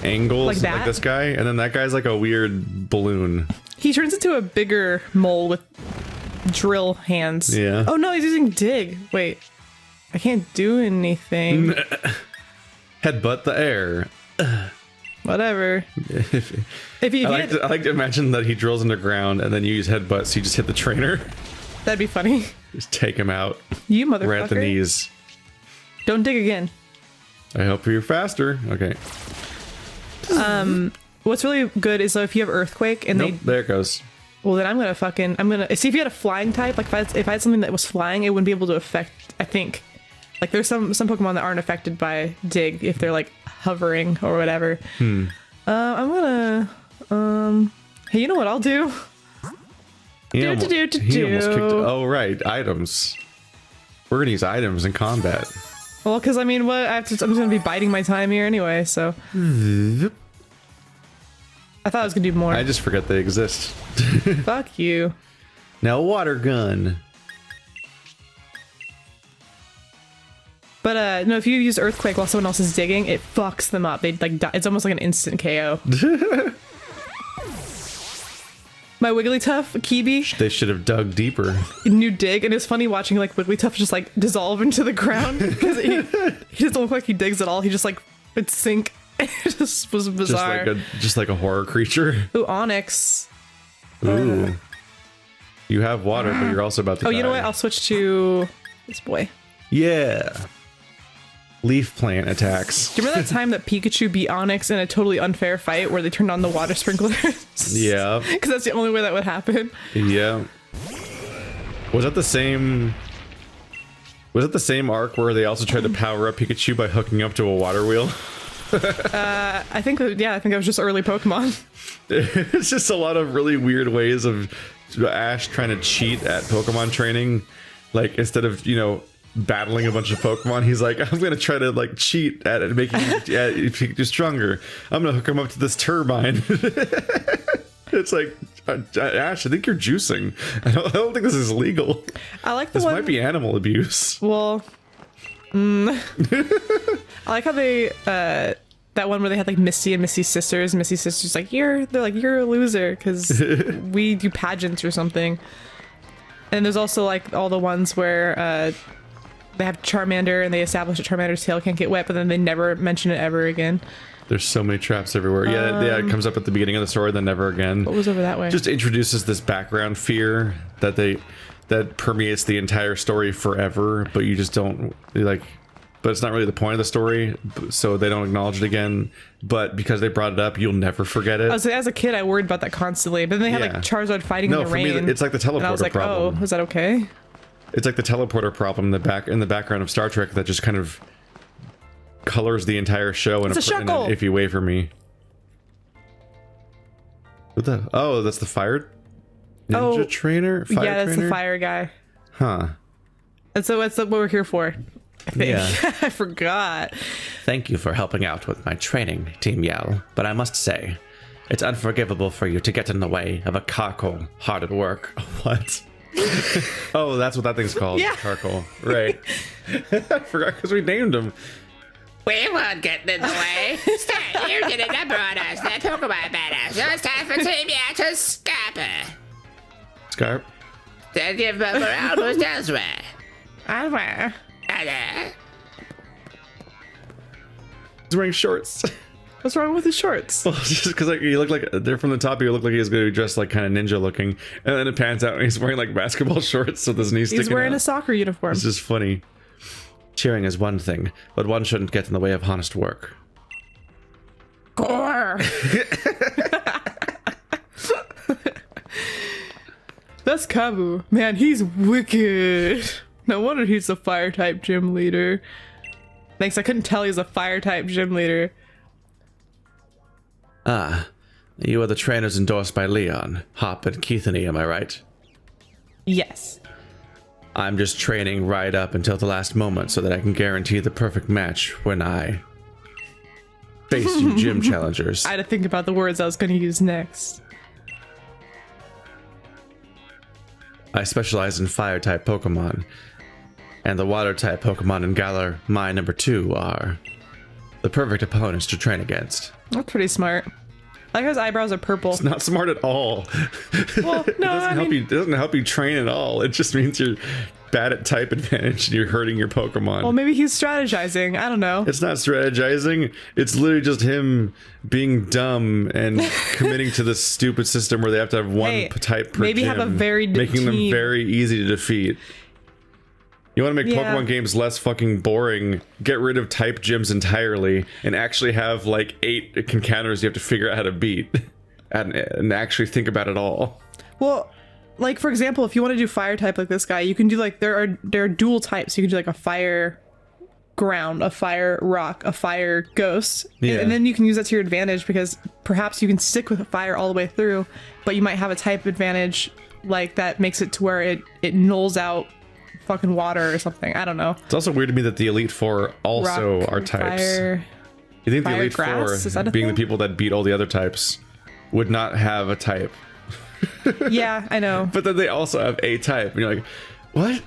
Speaker 1: angles,
Speaker 2: Like that?
Speaker 1: like this guy, and then that guy's like a weird balloon.
Speaker 2: He turns into a bigger mole with drill hands.
Speaker 1: Yeah.
Speaker 2: Oh no, he's using dig. Wait, I can't do anything.
Speaker 1: Headbutt the air.
Speaker 2: Whatever.
Speaker 1: I like to imagine that he drills underground and then you use headbutt, so you just hit the trainer.
Speaker 2: That'd be funny.
Speaker 1: Just take him out.
Speaker 2: You motherfucker.
Speaker 1: Right at the knees.
Speaker 2: Don't dig again.
Speaker 1: I hope you're faster. Okay.
Speaker 2: What's really good is if you have Earthquake and
Speaker 1: Nope, there it goes.
Speaker 2: well then I'm gonna see if you had a flying type, like if I had something that was flying, it wouldn't be able to affect, I think. Like there's some Pokemon that aren't affected by dig if they're like hovering or whatever. I'm gonna hey, you know what I'll do?
Speaker 1: He almost kicked. Oh right, items. We're gonna use items in combat.
Speaker 2: Well, because I mean, what I'm just gonna be biding my time here anyway. So I thought I was gonna do more.
Speaker 1: I just forget they exist.
Speaker 2: Fuck you.
Speaker 1: Now water gun.
Speaker 2: But no, if you use Earthquake while someone else is digging, it fucks them up. They like die. It's almost like an instant KO. My Wigglytuff, Kibi,
Speaker 1: They should have dug deeper.
Speaker 2: new dig, and it's funny watching like Wigglytuff just like dissolve into the ground because he doesn't look like he digs at all. He just like would sink. It just was bizarre.
Speaker 1: Just like a horror creature.
Speaker 2: Ooh, Onyx.
Speaker 1: Ooh. You have water, but you're also about to die.
Speaker 2: You know what? I'll switch to this boy.
Speaker 1: Yeah. Leaf plant attacks.
Speaker 2: Do you remember that time that Pikachu beat Onyx in a totally unfair fight where they turned on the water sprinklers?
Speaker 1: Yeah.
Speaker 2: Because that's the only way that would happen.
Speaker 1: Yeah. Was that the same arc where they also tried to power up Pikachu by hooking up to a water wheel?
Speaker 2: I think that was just early Pokemon.
Speaker 1: It's just a lot of really weird ways of Ash trying to cheat at Pokemon training. Like, instead of, battling a bunch of Pokemon, he's like, I'm gonna try to like cheat at it, making Pikachu stronger. I'm gonna hook him up to this turbine. It's like, Ash, I think you're juicing. I don't think this is legal.
Speaker 2: I like the
Speaker 1: this
Speaker 2: one.
Speaker 1: Might be animal abuse.
Speaker 2: Well, I like how they that one where they had like Misty and Misty's sisters. And Misty's sisters like you're a loser because we do pageants or something. And there's also like all the ones where they have Charmander and they establish that Charmander's tail can't get wet, but then they never mention it ever again.
Speaker 1: There's so many traps everywhere. Yeah, it comes up at the beginning of the story, then never again.
Speaker 2: What was over that way?
Speaker 1: Just introduces this background fear that permeates the entire story forever, but you just don't like. But it's not really the point of the story, so they don't acknowledge it again. But because they brought it up, you'll never forget it.
Speaker 2: As a kid, I worried about that constantly. But then they had like Charizard fighting in the rain.
Speaker 1: No, for me, it's like the teleporter
Speaker 2: and I was like,
Speaker 1: problem.
Speaker 2: oh, is that okay?
Speaker 1: It's like the teleporter problem in the background of Star Trek that just kind of colors the entire show in an iffy way for me. What the? Oh, that's the fire ninja trainer. Fire
Speaker 2: yeah, that's
Speaker 1: trainer?
Speaker 2: the fire guy.
Speaker 1: Huh.
Speaker 2: And so that's what we're here for. I think.
Speaker 1: Yeah.
Speaker 2: I forgot.
Speaker 3: Thank you for helping out with my training, Team Yell, but I must say, it's unforgivable for you to get in the way of a Carkol hard at work.
Speaker 1: What? Oh, that's what that thing's called.
Speaker 2: Yeah.
Speaker 1: Carkol. Right. I forgot because we named him.
Speaker 3: We won't get in the way. Stay, you did a number on us. That Pokemon badass. Now it's time for Team Yell to scap it.
Speaker 1: Scarp.
Speaker 3: Then give them around who's Desiree.
Speaker 2: I
Speaker 1: He's wearing shorts.
Speaker 2: What's wrong with his shorts?
Speaker 1: Well, just because like you look like they're from the top, you look like he's going to be dressed like kind of ninja looking, and then it pans out and he's wearing like basketball shorts with his knees sticking out.
Speaker 2: He's wearing a soccer uniform.
Speaker 1: It's just funny.
Speaker 3: Cheering is one thing, but one shouldn't get in the way of honest work.
Speaker 2: Gore. That's Kabu. Man, he's wicked. No wonder he's the fire type gym leader. Thanks, I couldn't tell he's a fire type gym leader.
Speaker 3: Ah, you are the trainers endorsed by Leon, Hop, and Keithany, am I right?
Speaker 2: Yes.
Speaker 3: I'm just training right up until the last moment so that I can guarantee the perfect match when I face you gym challengers.
Speaker 2: I had to think about the words I was going to use next.
Speaker 3: I specialize in fire-type Pokemon, and the water-type Pokemon in Galar, my number 2, are the perfect opponents to train against.
Speaker 2: That's pretty smart. I like how his eyebrows are purple.
Speaker 1: It's not smart at all.
Speaker 2: Well, no,
Speaker 1: It doesn't help you train at all. It just means you're bad at type advantage and you're hurting your Pokemon.
Speaker 2: Well, maybe he's strategizing. I don't know.
Speaker 1: It's not strategizing. It's literally just him being dumb and committing to this stupid system where they have to have one type per
Speaker 2: maybe
Speaker 1: gym,
Speaker 2: have a very
Speaker 1: making them
Speaker 2: team.
Speaker 1: very easy to defeat. You want to make Pokemon games less fucking boring, get rid of type gyms entirely, and actually have like 8 encounters you have to figure out how to beat, and actually think about it all.
Speaker 2: Well, like for example, if you want to do fire type like this guy, you can do like there are dual types. You can do like a fire ground, a fire rock, a fire ghost, and then you can use that to your advantage because perhaps you can stick with fire all the way through, but you might have a type advantage like that makes it to where it nulls out fucking water or something. I don't know.
Speaker 1: It's also weird to me that the Elite Four also
Speaker 2: Rock,
Speaker 1: are types.
Speaker 2: Fire,
Speaker 1: You think the
Speaker 2: fire,
Speaker 1: Elite
Speaker 2: grass? Is that
Speaker 1: Four,
Speaker 2: a
Speaker 1: being
Speaker 2: thing?
Speaker 1: the people that beat all the other types, would not have a type.
Speaker 2: Yeah, I know.
Speaker 1: But then they also have a type. And you're like, what?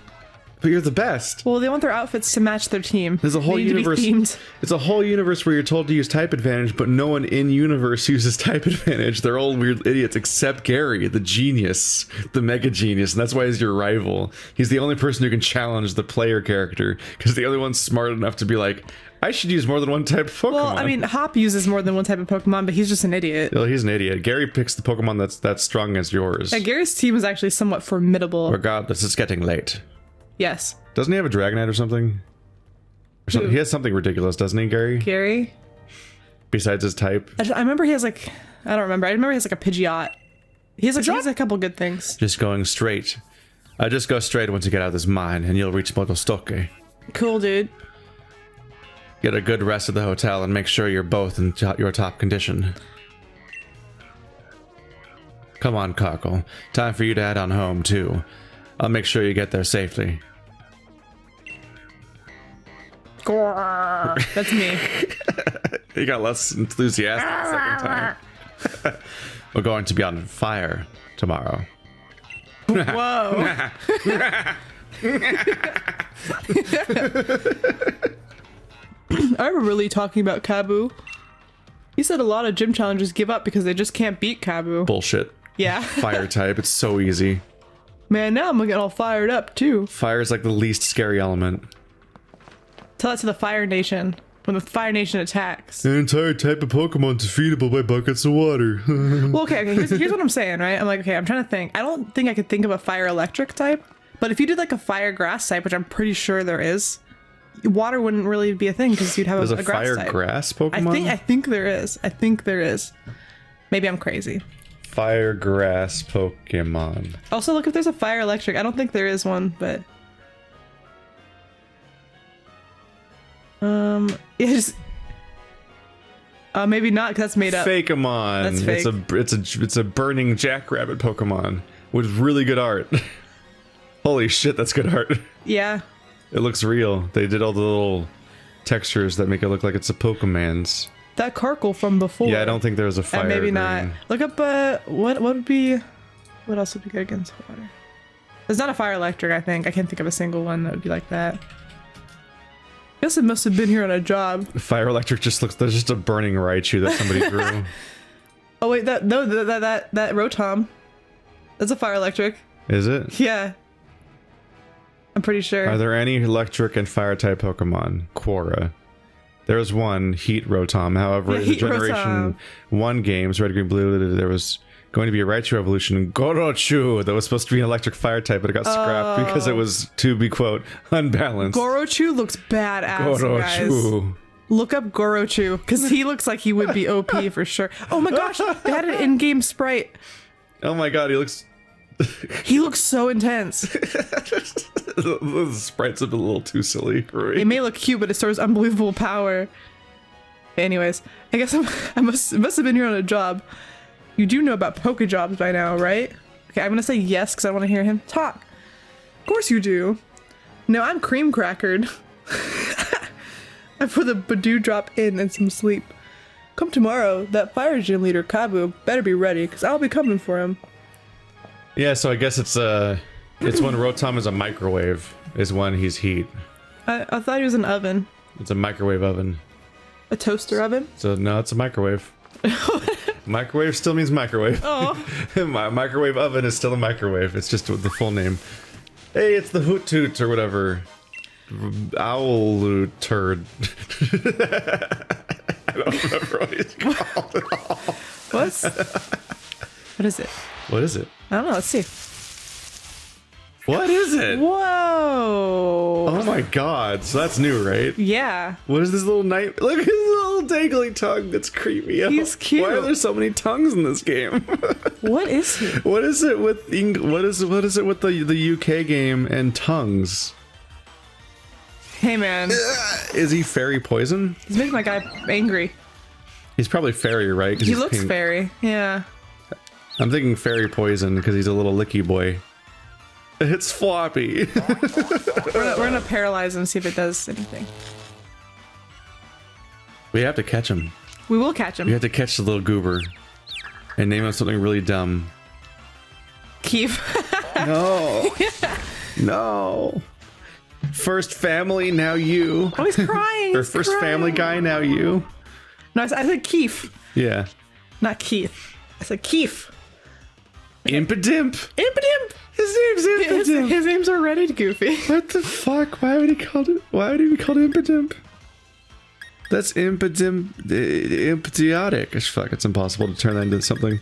Speaker 1: But you're the best.
Speaker 2: Well, they want their outfits to match their team.
Speaker 1: There's a whole
Speaker 2: They need to be
Speaker 1: universe.
Speaker 2: themed.
Speaker 1: It's a whole universe where you're told to use type advantage, but no one in universe uses type advantage. They're all weird idiots except Gary, the genius, the mega genius, and that's why he's your rival. He's the only person who can challenge the player character because the only one's smart enough to be like, I should use more than one type of Pokemon.
Speaker 2: Well, I mean, Hop uses more than one type of Pokemon, but he's just an idiot.
Speaker 1: Well, he's an idiot. Gary picks the Pokemon that's strong against yours.
Speaker 2: Yeah, Gary's team is actually somewhat formidable.
Speaker 3: Regardless, it's getting late.
Speaker 2: Yes.
Speaker 1: Doesn't he have a Dragonite or something?
Speaker 2: Who?
Speaker 1: He has something ridiculous, doesn't he, Gary?
Speaker 2: Gary?
Speaker 1: Besides his type.
Speaker 2: I remember he has like, I don't remember. I remember he has like a Pidgeot. He has a couple good things.
Speaker 3: Just going straight. Just go straight once you get out of this mine, and you'll reach Motostoke.
Speaker 2: Cool, dude.
Speaker 3: Get a good rest at the hotel, and make sure you're both in your top condition. Come on, Carkle. Time for you to head on home, too. I'll make sure you get there safely.
Speaker 2: That's me.
Speaker 1: He got less enthusiastic the second time.
Speaker 3: We're going to be on fire tomorrow.
Speaker 2: Whoa. I remember Lee talking about Kabu. He said a lot of gym challengers give up because they just can't beat Kabu.
Speaker 1: Bullshit.
Speaker 2: Yeah.
Speaker 1: Fire type. It's so easy.
Speaker 2: Man, now I'm gonna get all fired up too.
Speaker 1: Fire is like the least scary element.
Speaker 2: Tell that to the Fire Nation when the Fire Nation attacks.
Speaker 1: An entire type of Pokemon defeatable by buckets of water.
Speaker 2: Well, okay, here's what I'm saying, right? I'm like, okay, I'm trying to think. I don't think I could think of a fire electric type, but if you did like a fire grass type, which I'm pretty sure there is, water wouldn't really be a thing because you'd have
Speaker 1: There's
Speaker 2: a
Speaker 1: a
Speaker 2: grass
Speaker 1: fire
Speaker 2: type.
Speaker 1: grass Pokemon?
Speaker 2: I think there is. I think there is. Maybe I'm crazy.
Speaker 1: Fire grass Pokemon.
Speaker 2: Also, look if there's a fire electric. I don't think there is one, but it's maybe not because that's made up.
Speaker 1: Fakeamon.
Speaker 2: That's fake.
Speaker 1: It's a burning jackrabbit Pokemon with really good art. Holy shit, that's good art.
Speaker 2: Yeah.
Speaker 1: It looks real. They did all the little textures that make it look like it's a Pokemon's.
Speaker 2: That Carkle from before.
Speaker 1: Yeah, I don't think there's a fire.
Speaker 2: And maybe not.
Speaker 1: green.
Speaker 2: Look up what would be, what else would be good against water? There's not a fire electric, I think. I can't think of a single one that would be like that. Guess it must have been here on a job.
Speaker 1: Fire electric just looks. There's just a burning Raichu that somebody drew.
Speaker 2: Oh wait, that Rotom. That's a fire electric.
Speaker 1: Is it?
Speaker 2: Yeah. I'm pretty sure.
Speaker 1: Are there any electric and fire type Pokemon? Quora. There's one, Heat Rotom. However,
Speaker 2: Yeah,
Speaker 1: in the
Speaker 2: Heat
Speaker 1: Generation
Speaker 2: Rotom.
Speaker 1: 1 games, Red, Green, Blue, there was going to be a Raichu evolution, Gorochu, that was supposed to be an electric fire type, but it got scrapped because it was, to be quote, unbalanced.
Speaker 2: Gorochu looks badass, guys.
Speaker 1: Gorochu.
Speaker 2: Look up Gorochu, because he looks like he would be OP for sure. Oh my gosh, they had an in-game sprite.
Speaker 1: Oh my god, he looks...
Speaker 2: He looks so intense.
Speaker 1: the sprites have been a little too silly for me.
Speaker 2: It may look cute, but it stores unbelievable power. Anyways, I guess I must have been here on a job. You do know about Pokejobs by now, right? Okay, I'm gonna say yes because I want to hear him talk. Of course you do. No, I'm cream crackered. I put the Badoo drop in and some sleep. Come tomorrow, that fire gym leader Kabu better be ready because I'll be coming for him.
Speaker 1: Yeah, so I guess it's when Rotom is a microwave, is when he's heat.
Speaker 2: I thought he was an oven.
Speaker 1: It's a microwave oven.
Speaker 2: A toaster oven?
Speaker 1: So no, it's a microwave. Microwave still means microwave.
Speaker 2: Oh.
Speaker 1: My microwave oven is still a microwave. It's just the full name. Hey, it's the Hoot Toot or whatever. Owl turd. I don't remember what he's called at all.
Speaker 2: What is it?
Speaker 1: What is it?
Speaker 2: I don't know. Let's see.
Speaker 1: What is it?
Speaker 2: Whoa.
Speaker 1: Oh my god. So that's new, right?
Speaker 2: Yeah.
Speaker 1: What is this little night? Look at his little dangly tongue. That's creepy.
Speaker 2: He's cute.
Speaker 1: Why are there so many tongues in this game?
Speaker 2: What is he?
Speaker 1: What is it with what is it with the UK game and tongues?
Speaker 2: Hey man.
Speaker 1: Is he fairy poison?
Speaker 2: He's making my guy angry.
Speaker 1: He's probably fairy, right? 'Cause
Speaker 2: He
Speaker 1: he's
Speaker 2: looks
Speaker 1: pink.
Speaker 2: fairy. Yeah.
Speaker 1: I'm thinking fairy poison because he's a little licky boy. It's floppy.
Speaker 2: We're gonna paralyze him and see if it does anything.
Speaker 1: We have to catch him.
Speaker 2: We will catch
Speaker 1: We
Speaker 2: him.
Speaker 1: have to catch the little goober and name him something really dumb.
Speaker 2: Keith.
Speaker 1: No. No. First family, now you.
Speaker 2: Oh, he's crying.
Speaker 1: Or
Speaker 2: He's
Speaker 1: first
Speaker 2: crying.
Speaker 1: family guy, now you.
Speaker 2: No, I said Keith,
Speaker 1: Yeah.
Speaker 2: not Keith. I said Keith.
Speaker 1: Impidimp.
Speaker 2: Impidimp.
Speaker 1: His name's Impidimp.
Speaker 2: His name's already Goofy.
Speaker 1: What the fuck? Why would he be called Impidimp? That's impidiotic as fuck. It's impossible to turn that into something.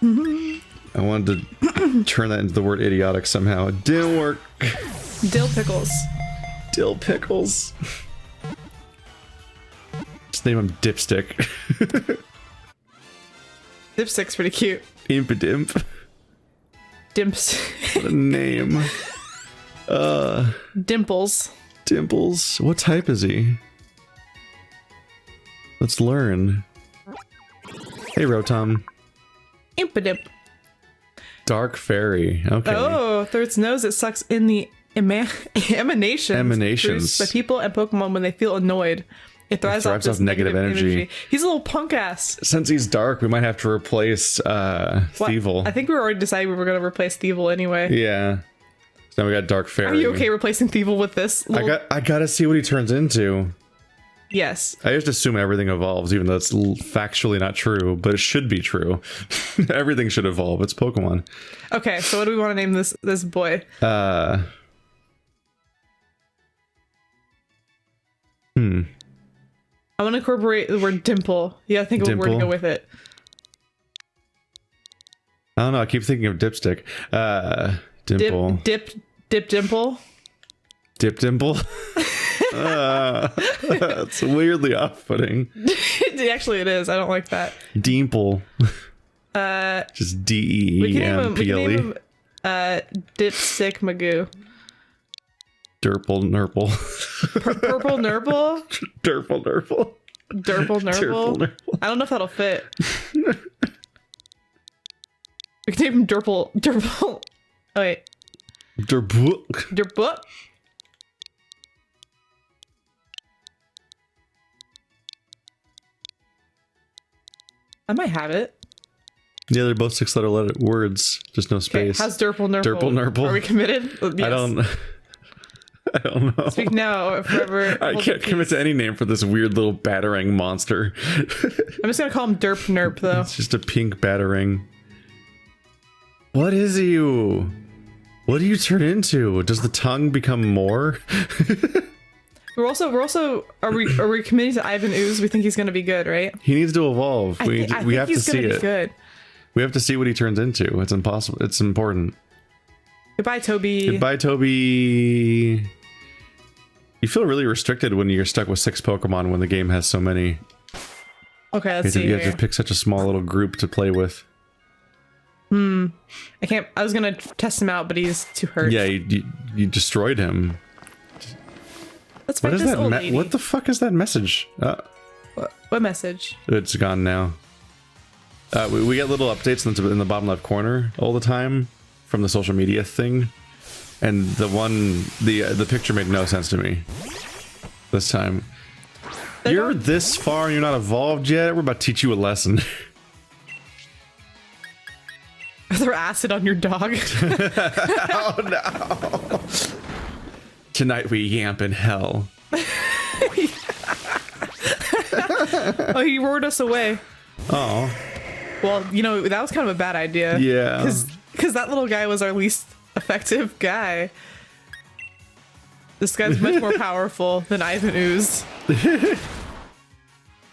Speaker 1: I wanted to turn that into the word idiotic somehow. It didn't work.
Speaker 2: Dill pickles.
Speaker 1: Dill pickles. Just name him Dipstick.
Speaker 2: Dipstick's pretty cute.
Speaker 1: Impidimp.
Speaker 2: Dimps.
Speaker 1: What a name.
Speaker 2: Dimples.
Speaker 1: Dimples. What type is he? Let's learn. Hey, Rotom.
Speaker 2: Impidimp.
Speaker 1: Dark Fairy. Okay.
Speaker 2: Oh, through its nose, it sucks in the emanations produced by people and Pokemon when they feel annoyed. It thrives off this
Speaker 1: negative energy.
Speaker 2: He's a little punk ass.
Speaker 1: Since he's dark, we might have to replace Thievul.
Speaker 2: I think we were already decided we were going to replace Thievul anyway.
Speaker 1: Yeah. So now we got Dark Fairy.
Speaker 2: Are you okay replacing Thievul with this?
Speaker 1: I gotta see what he turns into.
Speaker 2: Yes.
Speaker 1: I just assume everything evolves, even though it's factually not true, but it should be true. Everything should evolve. It's Pokemon.
Speaker 2: Okay, so what do we want to name this boy?
Speaker 1: I
Speaker 2: want to incorporate the word dimple. You gotta think of a word to go with it.
Speaker 1: I don't know. I keep thinking of Dipstick. Dimple.
Speaker 2: Dip dimple.
Speaker 1: Dip dimple. That's weirdly off-putting.
Speaker 2: Actually, it is. I don't like that.
Speaker 1: Dimple. Just
Speaker 2: We can name
Speaker 1: D-E-M-P-L-E.
Speaker 2: him Dipstick Magoo.
Speaker 1: Durple Nurple.
Speaker 2: Purple Nurple?
Speaker 1: Durple Nurple.
Speaker 2: Durple Nurple?
Speaker 1: Nurple.
Speaker 2: I don't know if that'll fit. We can name him Durple. Oh, wait.
Speaker 1: Durple.
Speaker 2: Durple? I might have it.
Speaker 1: Yeah, they're both 6-letter words. Just no
Speaker 2: Okay,
Speaker 1: space.
Speaker 2: how's Durple Nurple?
Speaker 1: Durple Nurple.
Speaker 2: Are we committed? Yes.
Speaker 1: I don't know.
Speaker 2: Speak now or forever.
Speaker 1: I
Speaker 2: hold
Speaker 1: can't
Speaker 2: your
Speaker 1: commit
Speaker 2: peace.
Speaker 1: to any name for this weird little battering monster.
Speaker 2: I'm just gonna call him Derp Nerp though.
Speaker 1: It's just a pink battering. What is you? What do you turn into? Does the tongue become more?
Speaker 2: We're also are we committing to Ivan Ooze? We think he's gonna be good, right?
Speaker 1: He needs to evolve.
Speaker 2: I think
Speaker 1: have to
Speaker 2: he's
Speaker 1: see
Speaker 2: gonna be
Speaker 1: it.
Speaker 2: good.
Speaker 1: We have to see what he turns into. It's impossible. It's important.
Speaker 2: Goodbye, Toby.
Speaker 1: Goodbye, Toby. You feel really restricted when you're stuck with 6 Pokemon when the game has so many.
Speaker 2: Okay, let's see.
Speaker 1: You have to pick such a small little group to play with.
Speaker 2: I can't. I was gonna test him out, but he's too hurt.
Speaker 1: Yeah, you destroyed him.
Speaker 2: Let's fight this old lady.
Speaker 1: What the fuck is that message?
Speaker 2: What message?
Speaker 1: It's gone now. We get little updates in the bottom left corner all the time from the social media thing, and the picture made no sense to me this time. You're this far and you're not evolved yet? We're about to teach you a lesson.
Speaker 2: Throw acid on your dog.
Speaker 1: Oh no. Tonight we yamp in hell.
Speaker 2: Oh, he roared us away.
Speaker 1: Oh.
Speaker 2: Well, you know, that was kind of a bad idea.
Speaker 1: Yeah.
Speaker 2: Because that little guy was our least effective guy. This guy's much more powerful than Ivan Ooze.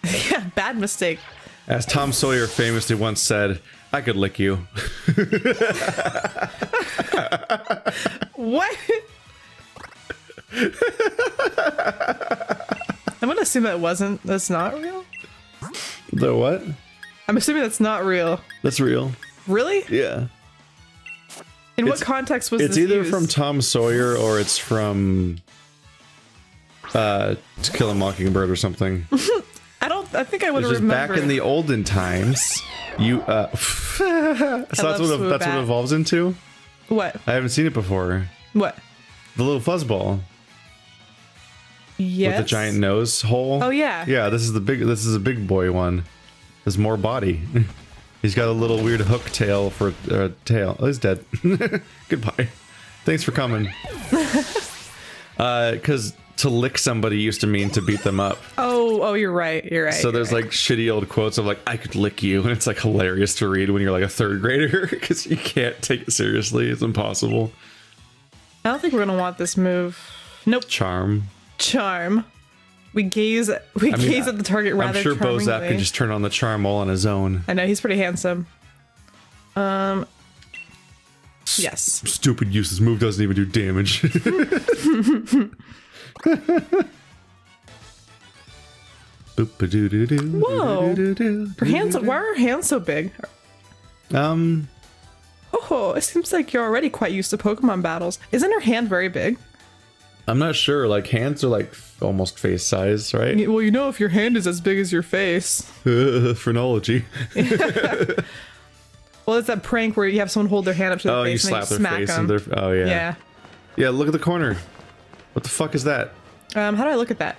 Speaker 2: Yeah, bad mistake.
Speaker 1: As Tom Sawyer famously once said, I could lick you.
Speaker 2: What? I'm gonna assume that's not real.
Speaker 1: The what?
Speaker 2: I'm assuming that's not real.
Speaker 1: That's real.
Speaker 2: Really?
Speaker 1: Yeah.
Speaker 2: In what context was this
Speaker 1: It's either
Speaker 2: used?
Speaker 1: from Tom Sawyer or it's from To Kill a Mockingbird or something.
Speaker 2: I think I would
Speaker 1: It's just
Speaker 2: remember.
Speaker 1: back in the olden times. So that's what it evolves into?
Speaker 2: What?
Speaker 1: I haven't seen it before.
Speaker 2: What?
Speaker 1: The little fuzzball.
Speaker 2: Yes.
Speaker 1: With the giant nose hole.
Speaker 2: Oh yeah.
Speaker 1: Yeah, this is a big boy one. There's more body. He's got a little weird hook tail for tail. Oh, he's dead. Goodbye. Thanks for coming. Because to lick somebody used to mean to beat them up.
Speaker 2: Oh, you're right. You're right.
Speaker 1: So there's like shitty old quotes of like, I could lick you. And it's like hilarious to read when you're like a 3rd grader because you can't take it seriously. It's impossible.
Speaker 2: I don't think we're going to want this move. Nope.
Speaker 1: Charm.
Speaker 2: We gaze at the target rather
Speaker 1: I'm sure
Speaker 2: charmingly.
Speaker 1: Bozap can just turn on the charm all on his own.
Speaker 2: I know, he's pretty handsome. Yes.
Speaker 1: Stupid useless move doesn't even do damage.
Speaker 2: Whoa. Her hands, why are her hands so big? Oh, it seems like you're already quite used to Pokemon battles. Isn't her hand very big?
Speaker 1: I'm not sure. Like, hands are like almost face size, right?
Speaker 2: Well, you know, if your hand is as big as your face.
Speaker 1: Phrenology.
Speaker 2: Well, it's that prank where you have someone hold their hand up to their face
Speaker 1: you
Speaker 2: and
Speaker 1: slap
Speaker 2: then
Speaker 1: their
Speaker 2: smack
Speaker 1: face
Speaker 2: them.
Speaker 1: and oh yeah.
Speaker 2: Yeah.
Speaker 1: Yeah, look at the corner. What the fuck is that?
Speaker 2: How do I look at that?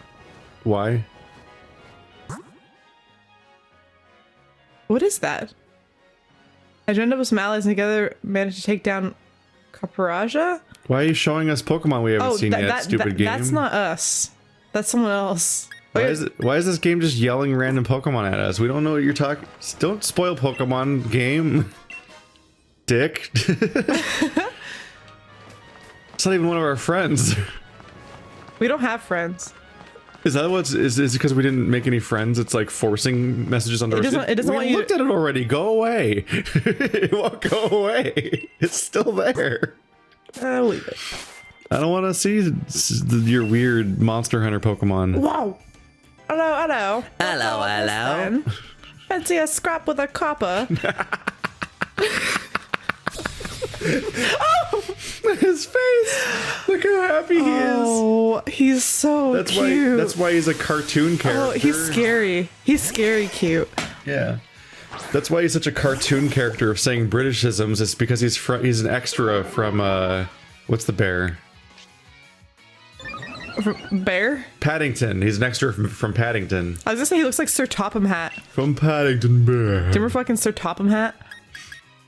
Speaker 1: Why?
Speaker 2: What is that? I joined up with some allies and together managed to take down Caparaja?
Speaker 1: Why are you showing us Pokemon we haven't seen yet, stupid game?
Speaker 2: That's not us. That's someone else.
Speaker 1: Why is this game just yelling random Pokemon at us? We don't know what you're talking. Don't spoil Pokemon game. Dick. It's not even one of our friends.
Speaker 2: We don't have friends.
Speaker 1: Is that is it because we didn't make any friends? It's like forcing messages onto us.
Speaker 2: It doesn't want you.
Speaker 1: We looked at it already. Go away. It won't go away. It's still there.
Speaker 2: I'll leave it.
Speaker 1: I don't want to see your weird Monster Hunter Pokemon.
Speaker 2: Wow. Hello.
Speaker 3: Hello.
Speaker 2: Fancy a scrap with a copper.
Speaker 1: Oh, his face! Look how happy he is.
Speaker 2: Oh, he's so cute.
Speaker 1: That's why he's a cartoon character.
Speaker 2: Oh, he's scary. He's scary cute.
Speaker 1: Yeah. That's why he's such a cartoon character of saying Britishisms. It's because he's an extra from what's the bear?
Speaker 2: Bear?
Speaker 1: Paddington. He's an extra from Paddington.
Speaker 2: I was gonna say he looks like Sir Topham Hat.
Speaker 1: From Paddington Bear.
Speaker 2: Do you remember fucking Sir Topham Hat?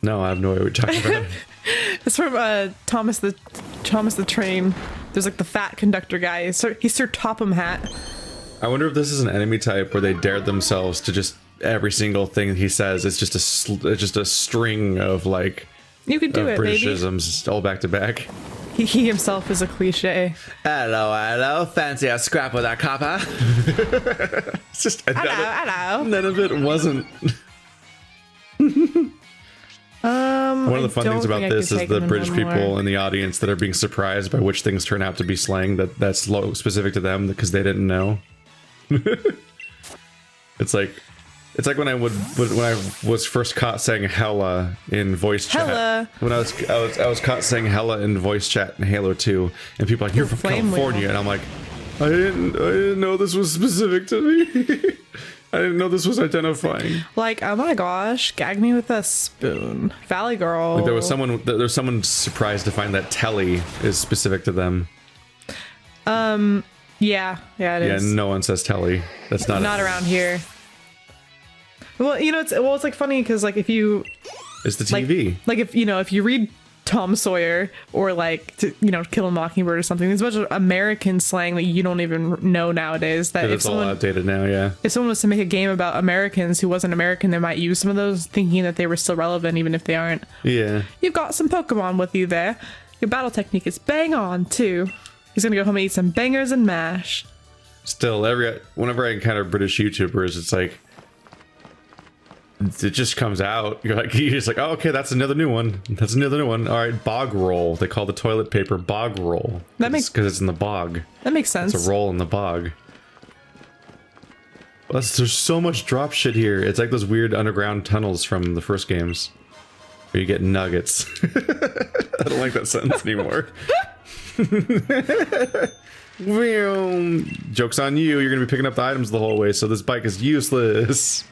Speaker 1: No, I have no idea what you're talking about.
Speaker 2: It's from Thomas the Train. There's like the fat conductor guy. He's Sir Topham Hat.
Speaker 1: I wonder if this is an enemy type where they dared themselves to just every single thing he says. It's just a string of like
Speaker 2: You could do it, baby.
Speaker 1: Britishisms all back to back.
Speaker 2: He himself is a cliche.
Speaker 3: Hello, fancy a scrap with that copper?
Speaker 1: It's just
Speaker 2: Hello.
Speaker 1: none of it wasn't. One of the fun things about this is the British people in the audience that are being surprised by which things turn out to be slang that's specific to them because they didn't know. It's like when I was first caught saying hella in voice chat.
Speaker 2: Hella.
Speaker 1: When I was caught saying hella in voice chat in Halo 2, and people are like, you're from California, wheel. And I'm like, I didn't know this was specific to me. I didn't know this was identifying.
Speaker 2: Like, oh my gosh, gag me with a spoon. Valley Girl.
Speaker 1: Like there was someone surprised to find that Telly is specific to them.
Speaker 2: Yeah, it is.
Speaker 1: Yeah, no one says Telly. That's not
Speaker 2: around here. Well, it's like funny because like if you,
Speaker 1: it's the TV.
Speaker 2: Like if you read Tom Sawyer or like Kill a Mockingbird or something, there's a bunch of American slang that you don't even know nowadays. That
Speaker 1: it's all outdated now. Yeah.
Speaker 2: If someone was to make a game about Americans who wasn't American, they might use some of those, thinking that they were still relevant even if they aren't.
Speaker 1: Yeah.
Speaker 2: You've got some Pokemon with you there. Your battle technique is bang on too. He's gonna go home and eat some bangers and mash.
Speaker 1: Still, whenever I encounter British YouTubers, it's like it just comes out. You're just like, oh, okay, that's another new one. That's another new one. All right, bog roll. They call the toilet paper bog roll. That makes because it's in the bog.
Speaker 2: That makes sense.
Speaker 1: It's a roll in the bog. There's so much drop shit here. It's like those weird underground tunnels from the first games where you get nuggets. I don't like that sentence anymore. Joke's on you. You're gonna be picking up the items the whole way, so this bike is useless.